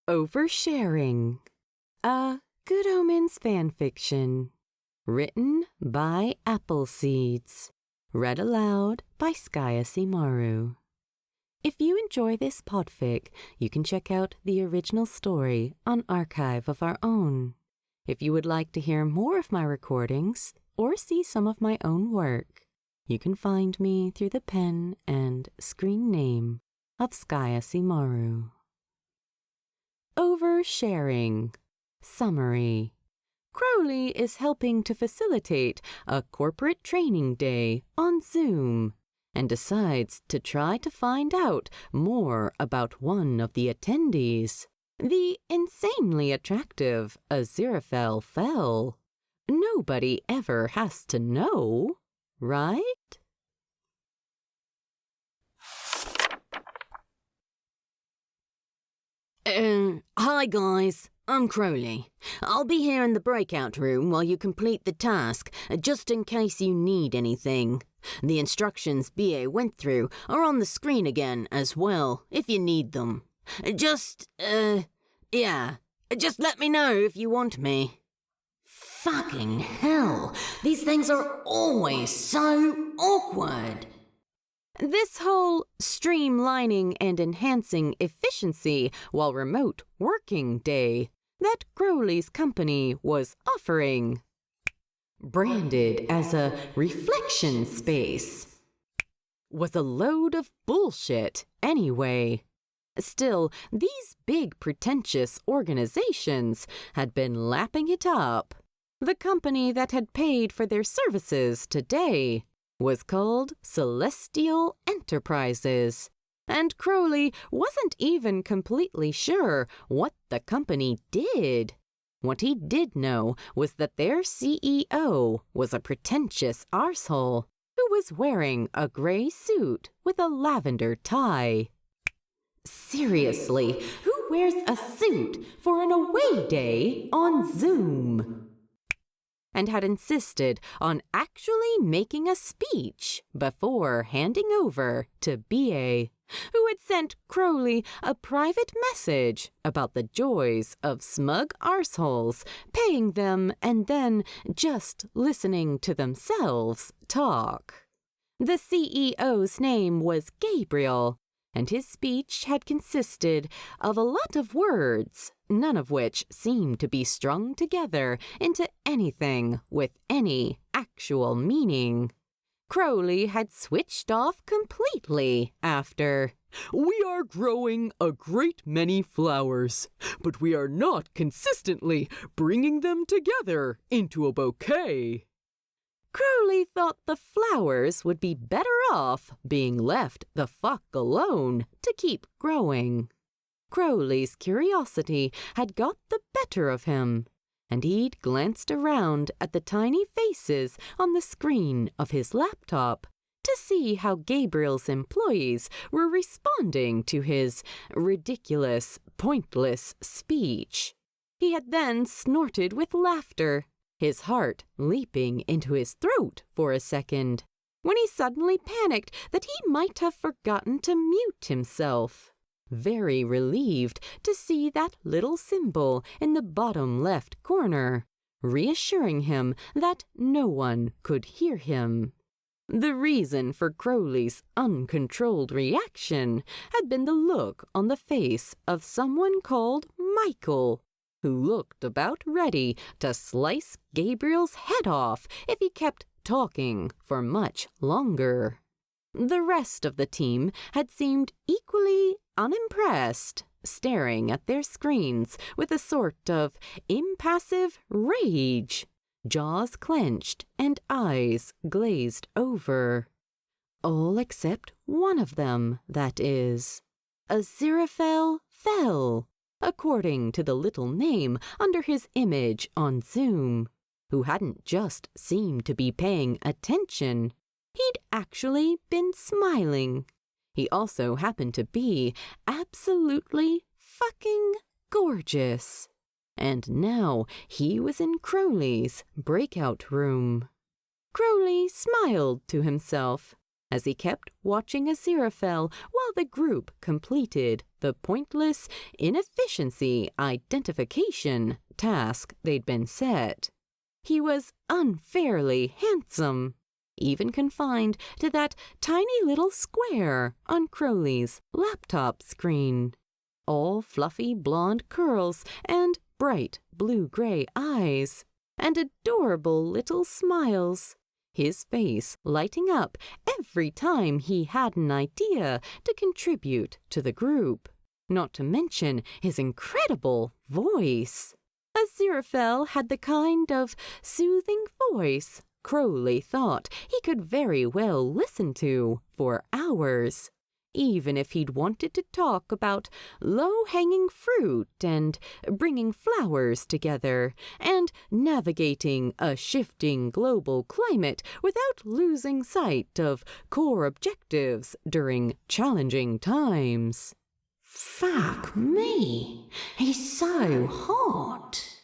Oversharing, a Good Omens fanfiction, written by AppleSeeds, read aloud by SkyAsimaru. If you enjoy this podfic, you can check out the original story on Archive of Our Own. If you would like to hear more of my recordings or see some of my own work, you can find me through the pen and screen name of SkyAsimaru. Oversharing. Summary. Crowley is helping to facilitate a corporate training day on Zoom and decides to try to find out more about one of the attendees, the insanely attractive Aziraphale Fell. Nobody ever has to know, right? Hi guys, I'm Crowley. I'll be here in the breakout room while you complete the task, just in case you need anything. The instructions BA went through are on the screen again as well, if you need them. Just let me know if you want me. Fucking hell, these things are always so awkward. This whole streamlining and enhancing efficiency while remote working day that Crowley's company was offering, branded as a reflection space, was a load of bullshit anyway. Still, these big pretentious organizations had been lapping it up. The company that had paid for their services today was called Celestial Enterprises, and Crowley wasn't even completely sure what the company did. What he did know was that their CEO was a pretentious arsehole who was wearing a gray suit with a lavender tie. Seriously, who wears a suit for an away day on Zoom? And had insisted on actually making a speech before handing over to BA, who had sent Crowley a private message about the joys of smug arseholes paying them and then just listening to themselves talk. The CEO's name was Gabriel, and his speech had consisted of a lot of words, none of which seemed to be strung together into anything with any actual meaning. Crowley had switched off completely after, "We are growing a great many flowers, but we are not consistently bringing them together into a bouquet." Crowley thought the flowers would be better off being left the fuck alone to keep growing. Crowley's curiosity had got the better of him, and he'd glanced around at the tiny faces on the screen of his laptop to see how Gabriel's employees were responding to his ridiculous, pointless speech. He had then snorted with laughter, his heart leaping into his throat for a second, when he suddenly panicked that he might have forgotten to mute himself, very relieved to see that little symbol in the bottom left corner, reassuring him that no one could hear him. The reason for Crowley's uncontrolled reaction had been the look on the face of someone called Michael, who looked about ready to slice Gabriel's head off if he kept talking for much longer. The rest of the team had seemed equally unimpressed, staring at their screens with a sort of impassive rage, jaws clenched and eyes glazed over. All except one of them, that is. Aziraphale Fell, according to the little name under his image on Zoom, who hadn't just seemed to be paying attention. He'd actually been smiling. He also happened to be absolutely fucking gorgeous. And now he was in Crowley's breakout room. Crowley smiled to himself, as he kept watching Aziraphale while the group completed the pointless inefficiency identification task they'd been set. He was unfairly handsome, even confined to that tiny little square on Crowley's laptop screen. All fluffy blonde curls and bright blue-gray eyes, and adorable little smiles, his face lighting up every time he had an idea to contribute to the group, not to mention his incredible voice. Aziraphale had the kind of soothing voice Crowley thought he could very well listen to for hours, even if he'd wanted to talk about low-hanging fruit and bringing flowers together and navigating a shifting global climate without losing sight of core objectives during challenging times. Fuck me, he's so hot.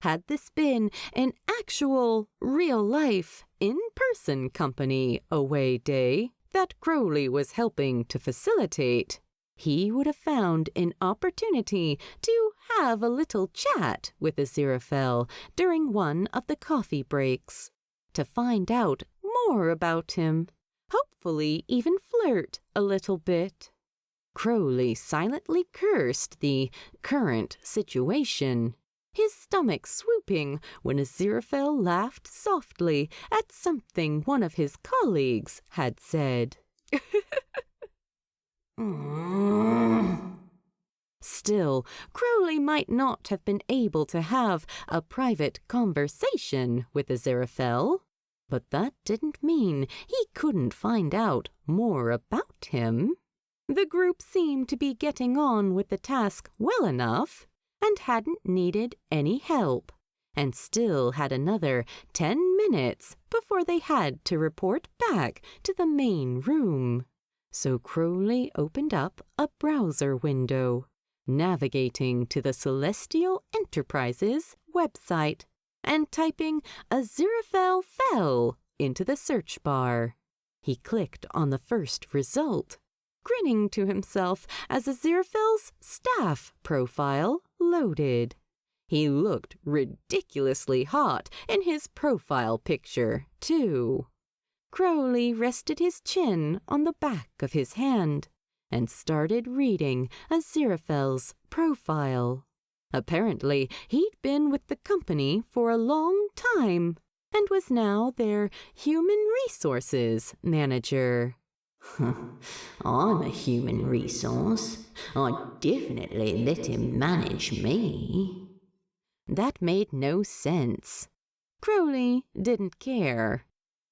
Had this been an actual, real-life, in-person company away day that Crowley was helping to facilitate, he would have found an opportunity to have a little chat with Aziraphale during one of the coffee breaks, to find out more about him, hopefully even flirt a little bit. Crowley silently cursed the current situation, his stomach swooping when Aziraphale laughed softly at something one of his colleagues had said. Still, Crowley might not have been able to have a private conversation with Aziraphale, but that didn't mean he couldn't find out more about him. The group seemed to be getting on with the task well enough, and hadn't needed any help, and still had another 10 minutes before they had to report back to the main room. So Crowley opened up a browser window, navigating to the Celestial Enterprises website and typing Aziraphale Fell into the search bar. He clicked on the first result, grinning to himself as Aziraphale's staff profile loaded. He looked ridiculously hot in his profile picture, too. Crowley rested his chin on the back of his hand and started reading Aziraphale's profile. Apparently, he'd been with the company for a long time and was now their human resources manager. I'm a human resource. I'd definitely let him manage me. That made no sense. Crowley didn't care.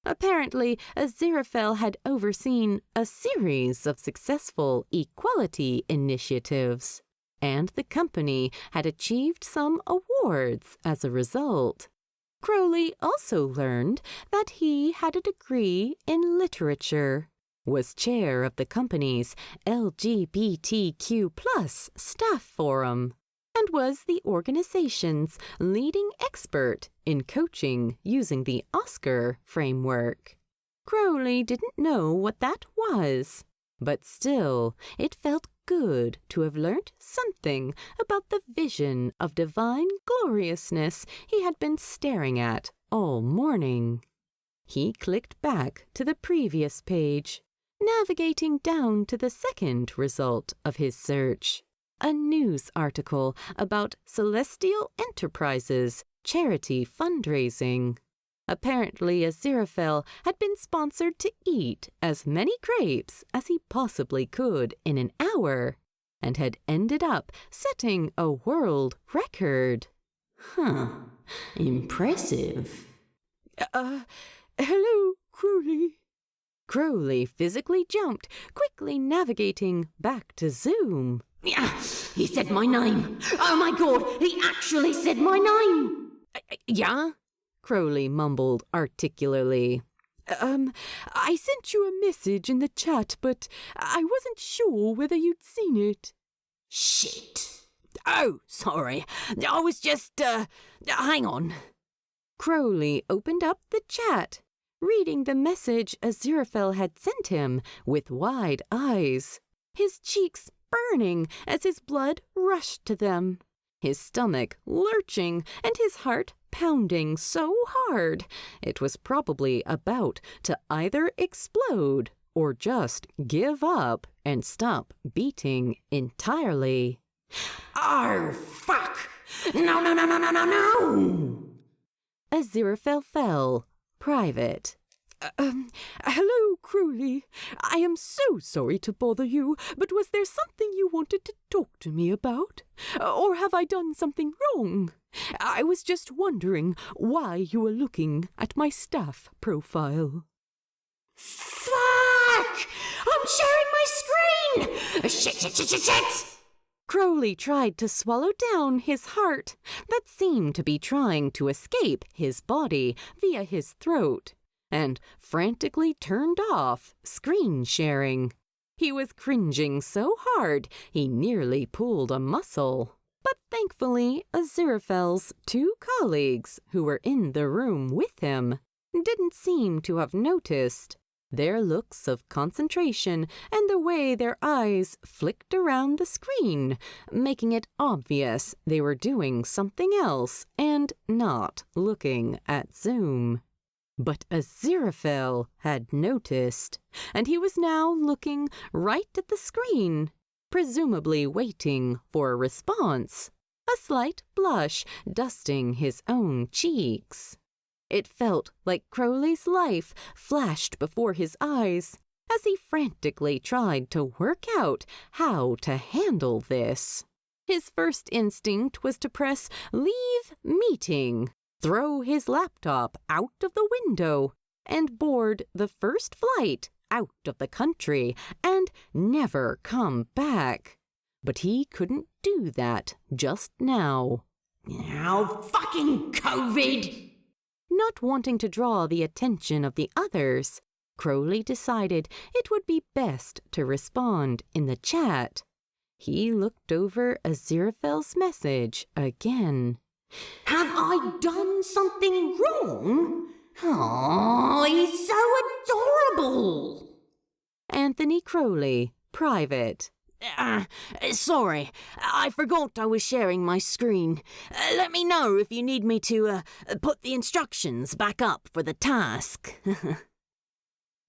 Apparently, Aziraphale had overseen a series of successful equality initiatives, and the company had achieved some awards as a result. Crowley also learned that he had a degree in literature, was chair of the company's LGBTQ+ staff forum, and was the organization's leading expert in coaching using the Oscar framework. Crowley didn't know what that was, but still it felt good to have learnt something about the vision of divine gloriousness he had been staring at all morning. He clicked back to the previous page, navigating down to the second result of his search, a news article about Celestial Enterprises charity fundraising. Apparently, Aziraphale had been sponsored to eat as many grapes as he possibly could in an hour, and had ended up setting a world record. Impressive. Hello, Crowley. Crowley physically jumped, quickly navigating back to Zoom. Yeah, he said my name. Oh my God, he actually said my name. Yeah? Crowley mumbled articulately. I sent you a message in the chat, but I wasn't sure whether you'd seen it. Shit. Oh, sorry. I was just, hang on. Crowley opened up the chat, reading the message Aziraphale had sent him with wide eyes, his cheeks burning as his blood rushed to them, his stomach lurching and his heart pounding so hard it was probably about to either explode or just give up and stop beating entirely. Oh, fuck! No, no, no, no, no, no, no! Aziraphale Fell, Private. Hello, Crowley. I am so sorry to bother you, but was there something you wanted to talk to me about? Or have I done something wrong? I was just wondering why you were looking at my staff profile. Fuck! I'm sharing my screen! Shit! Crowley tried to swallow down his heart that seemed to be trying to escape his body via his throat, and frantically turned off screen sharing. He was cringing so hard he nearly pulled a muscle. But thankfully, Aziraphale's two colleagues who were in the room with him didn't seem to have noticed. Their looks of concentration and the way their eyes flicked around the screen, making it obvious they were doing something else and not looking at Zoom. But Aziraphale had noticed, and he was now looking right at the screen, presumably waiting for a response, a slight blush dusting his own cheeks. It felt like Crowley's life flashed before his eyes as he frantically tried to work out how to handle this. His first instinct was to press Leave Meeting, throw his laptop out of the window, and board the first flight out of the country and never come back. But he couldn't do that just now. Oh, fucking COVID! Not wanting to draw the attention of the others, Crowley decided it would be best to respond in the chat. He looked over Aziraphale's message again. Have I done something wrong? Oh, he's so adorable! Anthony Crowley, Private. Sorry, I forgot I was sharing my screen. Let me know if you need me to put the instructions back up for the task.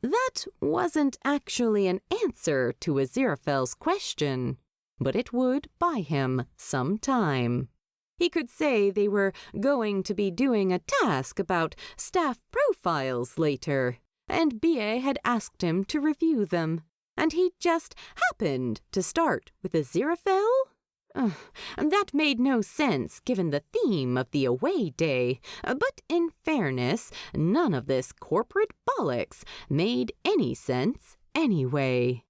That wasn't actually an answer to Aziraphale's question, but it would buy him some time. He could say they were going to be doing a task about staff profiles later, and BA had asked him to review them. And he just happened to start with Aziraphale? That made no sense given the theme of the away day, but in fairness, none of this corporate bollocks made any sense anyway.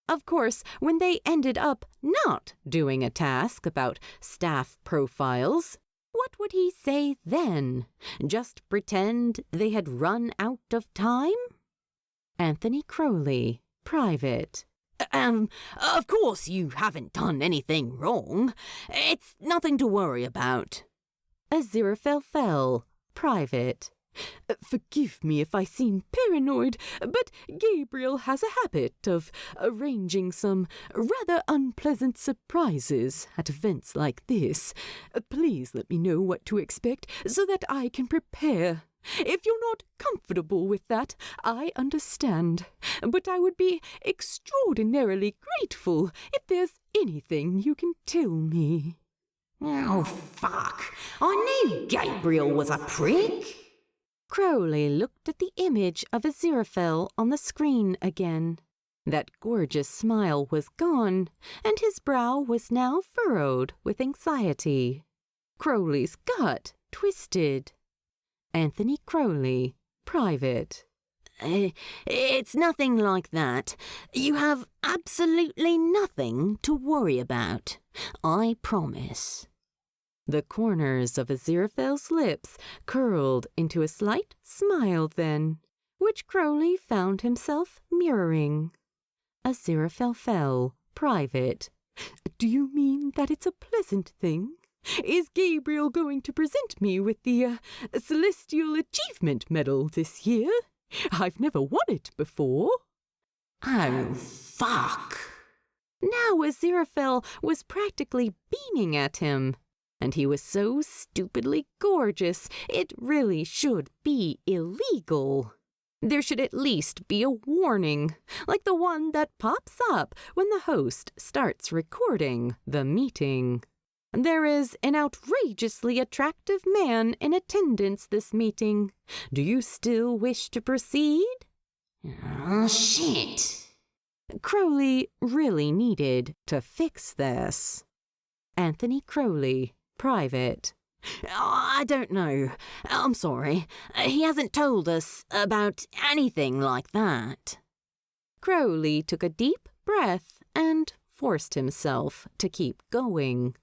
Of course, when they ended up not doing a task about staff profiles, what would he say then? Just pretend they had run out of time? Anthony Crowley, Private. Of course you haven't done anything wrong. It's nothing to worry about. Aziraphale Fell, Private. Forgive me if I seem paranoid, but Gabriel has a habit of arranging some rather unpleasant surprises at events like this. Please let me know what to expect so that I can prepare. If you're not comfortable with that, I understand. But I would be extraordinarily grateful if there's anything you can tell me. Oh, fuck. I knew Gabriel was a prick. Crowley looked at the image of Aziraphale on the screen again. That gorgeous smile was gone, and his brow was now furrowed with anxiety. Crowley's gut twisted. Anthony Crowley, Private. It's nothing like that. You have absolutely nothing to worry about. I promise. The corners of Aziraphale's lips curled into a slight smile then, which Crowley found himself mirroring. Aziraphale Fell, Private. Do you mean that it's a pleasant thing? Is Gabriel going to present me with the Celestial Achievement Medal this year? I've never won it before. Oh, fuck. Now Aziraphale was practically beaming at him, and he was so stupidly gorgeous it really should be illegal. There should at least be a warning, like the one that pops up when the host starts recording the meeting. There is an outrageously attractive man in attendance this meeting. Do you still wish to proceed? Oh, shit. Crowley really needed to fix this. Anthony Crowley, private. I don't know. I'm sorry. He hasn't told us about anything like that. Crowley took a deep breath and forced himself to keep going.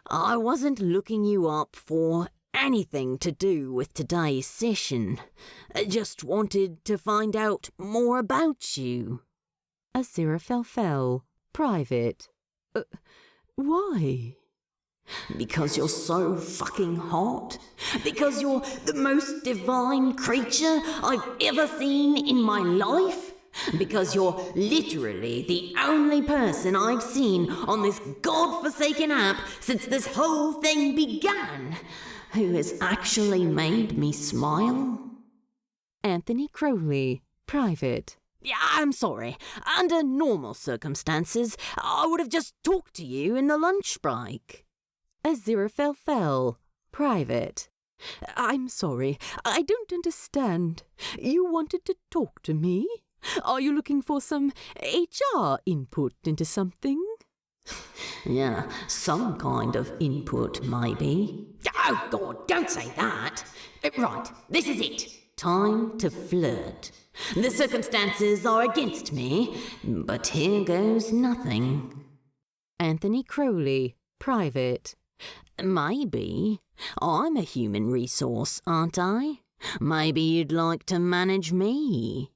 I wasn't looking you up for anything to do with today's session. I just wanted to find out more about you. Aziraphale Fell, private. Why? Because you're so fucking hot. Because you're the most divine creature I've ever seen in my life. Because you're literally the only person I've seen on this godforsaken app since this whole thing began who has actually made me smile. Anthony Crowley, private. Yeah, I'm sorry. Under normal circumstances, I would have just talked to you in the lunch break. Aziraphale Fell, private. I'm sorry, I don't understand. You wanted to talk to me? Are you looking for some HR input into something? Yeah, some kind of input, maybe. Oh, God, don't say that. Right, this is it. Time to flirt. The circumstances are against me, but here goes nothing. Anthony Crowley, private. Maybe. I'm a human resource, aren't I? Maybe you'd like to manage me.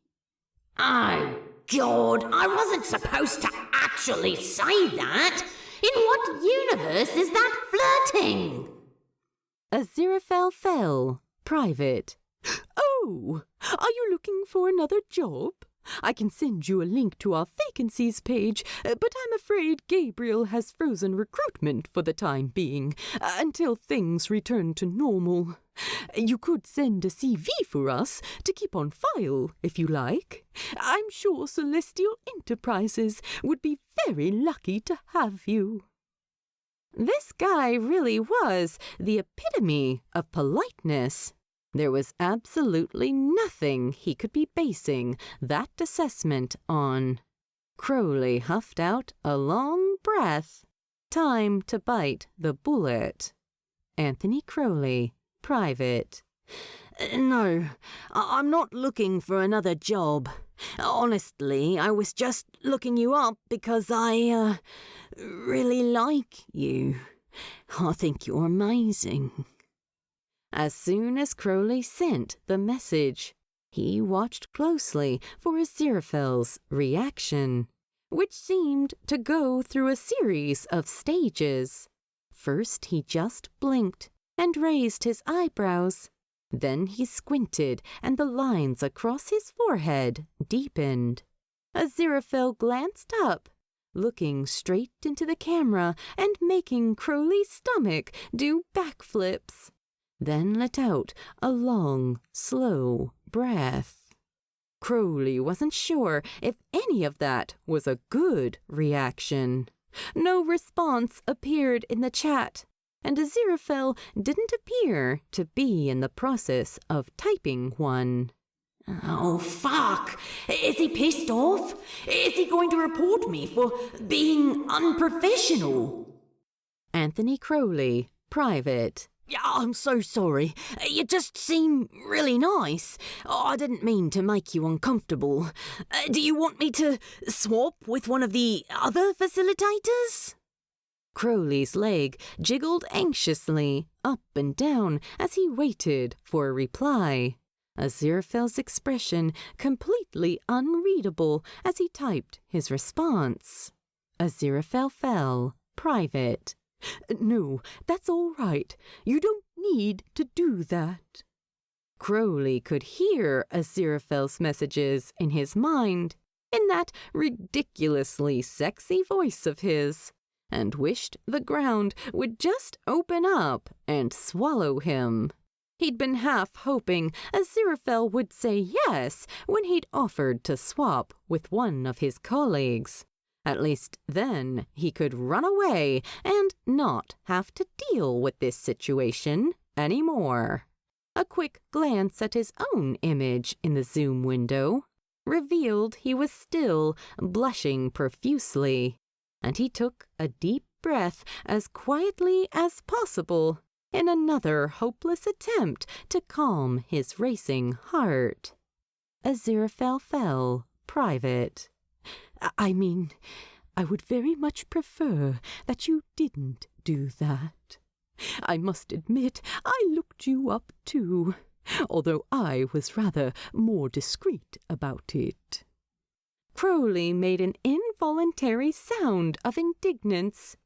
Oh, God, I wasn't supposed to actually say that. In what universe is that flirting? Aziraphale Fell, private. Oh, are you looking for another job? I can send you a link to our vacancies page, but I'm afraid Gabriel has frozen recruitment for the time being, until things return to normal. You could send a CV for us to keep on file, if you like. I'm sure Celestial Enterprises would be very lucky to have you. This guy really was the epitome of politeness. There was absolutely nothing he could be basing that assessment on. Crowley huffed out a long breath. Time to bite the bullet. Anthony Crowley, private. No, I'm not looking for another job. Honestly, I was just looking you up because I really like you. I think you're amazing. As soon as Crowley sent the message, he watched closely for Aziraphale's reaction, which seemed to go through a series of stages. First he just blinked and raised his eyebrows. Then he squinted and the lines across his forehead deepened. Aziraphale glanced up, looking straight into the camera and making Crowley's stomach do backflips. Then let out a long, slow breath. Crowley wasn't sure if any of that was a good reaction. No response appeared in the chat, and Aziraphale didn't appear to be in the process of typing one. Oh, fuck! Is he pissed off? Is he going to report me for being unprofessional? Anthony Crowley, private. Yeah, I'm so sorry. You just seem really nice. I didn't mean to make you uncomfortable. Do you want me to swap with one of the other facilitators? Crowley's leg jiggled anxiously up and down as he waited for a reply. Aziraphale's expression completely unreadable as he typed his response. Aziraphale Fell, private. No, that's all right. You don't need to do that. Crowley could hear Aziraphale's messages in his mind, in that ridiculously sexy voice of his, and wished the ground would just open up and swallow him. He'd been half hoping Aziraphale would say yes when he'd offered to swap with one of his colleagues. At least then he could run away and not have to deal with this situation anymore. A quick glance at his own image in the Zoom window revealed he was still blushing profusely, and he took a deep breath as quietly as possible in another hopeless attempt to calm his racing heart. Aziraphale Fell, Private. I mean, I would very much prefer that you didn't do that. I must admit I looked you up too, although I was rather more discreet about it. Crowley made an involuntary sound of indignance,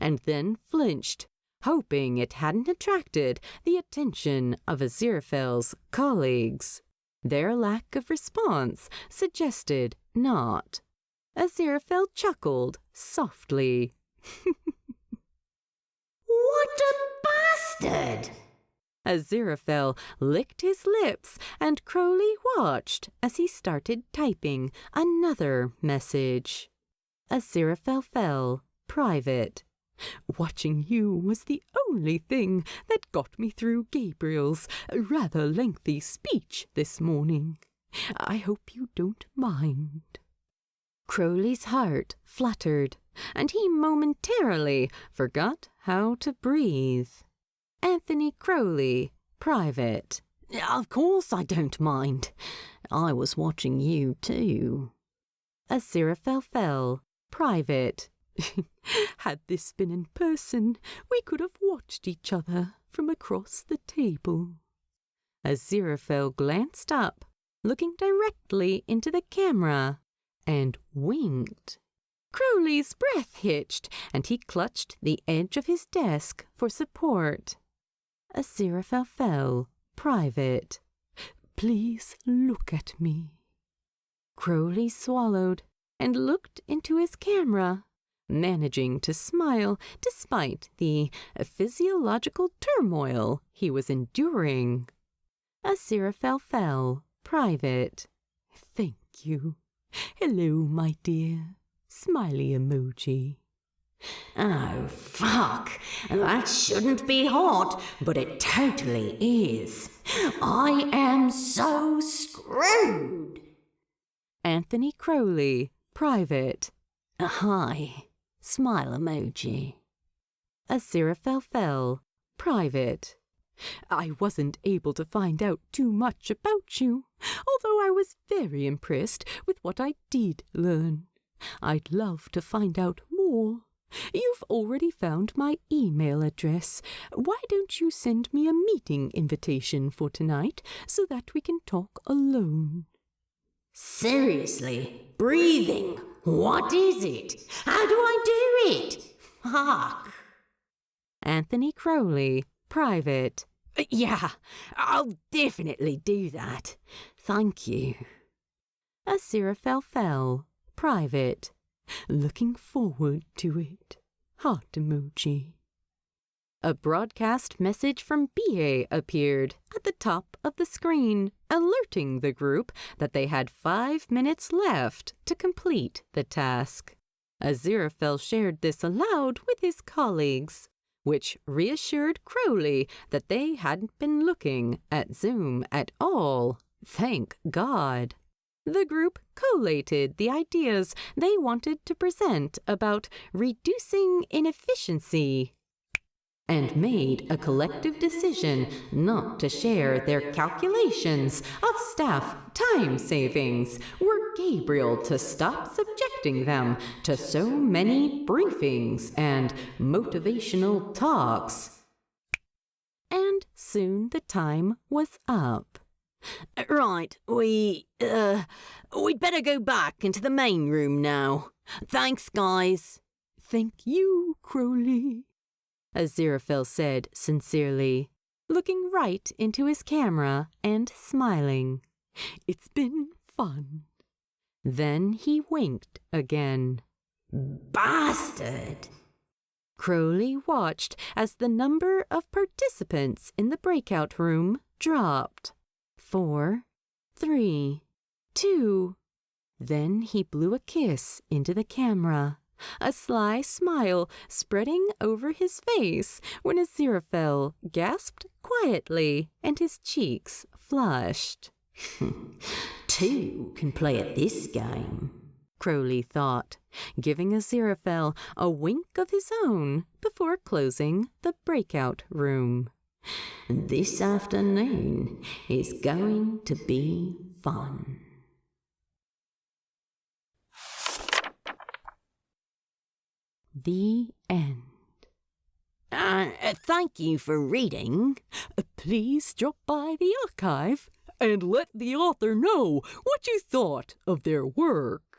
and then flinched, hoping it hadn't attracted the attention of Aziraphale's colleagues. Their lack of response suggested not. Aziraphale chuckled softly. What a bastard! Aziraphale licked his lips, and Crowley watched as he started typing another message. Aziraphale Fell, Private. Watching you was the only thing that got me through Gabriel's rather lengthy speech this morning. I hope you don't mind. Crowley's heart fluttered, and he momentarily forgot how to breathe. Anthony Crowley, Private. Of course I don't mind. I was watching you too. Aziraphale Fell, Private. Had this been in person, we could have watched each other from across the table. Aziraphale glanced up, looking directly into the camera, and winked. Crowley's breath hitched, and he clutched the edge of his desk for support. Aziraphale Fell, Private. Please look at me. Crowley swallowed and looked into his camera, managing to smile despite the physiological turmoil he was enduring. Aziraphale Fell, Private. Thank you. Hello, my dear. Smiley emoji. Oh, fuck. That shouldn't be hot, but it totally is. I am so screwed. Anthony Crowley, Private. Hi. Smile emoji. Aziraphale Fell, Private. I wasn't able to find out too much about you, although I was very impressed with what I did learn. I'd love to find out more. You've already found my email address. Why don't you send me a meeting invitation for tonight so that we can talk alone? Seriously? Breathing? What is it? How do I do it? Fuck. Anthony Crowley, Private. Yeah, I'll definitely do that. Thank you. Aziraphale Fell, Private. Looking forward to it. Heart emoji. A broadcast message from BA appeared at the top of the screen, alerting the group that they had 5 minutes left to complete the task. Aziraphale shared this aloud with his colleagues, which reassured Crowley that they hadn't been looking at Zoom at all. Thank God. The group collated the ideas they wanted to present about reducing inefficiency and made a collective decision not to share their calculations of staff time savings were Gabriel to stop subjecting them to so many briefings and motivational talks. And soon the time was up. Right, we'd better go back into the main room now. Thanks, guys. Thank you, Crowley. Aziraphale said sincerely, looking right into his camera and smiling. "It's been fun." Then he winked again. Bastard! Crowley watched as the number of participants in the breakout room dropped. 4, 3, 2. Then he blew a kiss into the camera, a sly smile spreading over his face when Aziraphale gasped quietly and his cheeks flushed. Two can play at this game, Crowley thought, giving Aziraphale a wink of his own before closing the breakout room. This afternoon is going to be fun. The end. Thank you for reading. Please drop by the archive and let the author know what you thought of their work.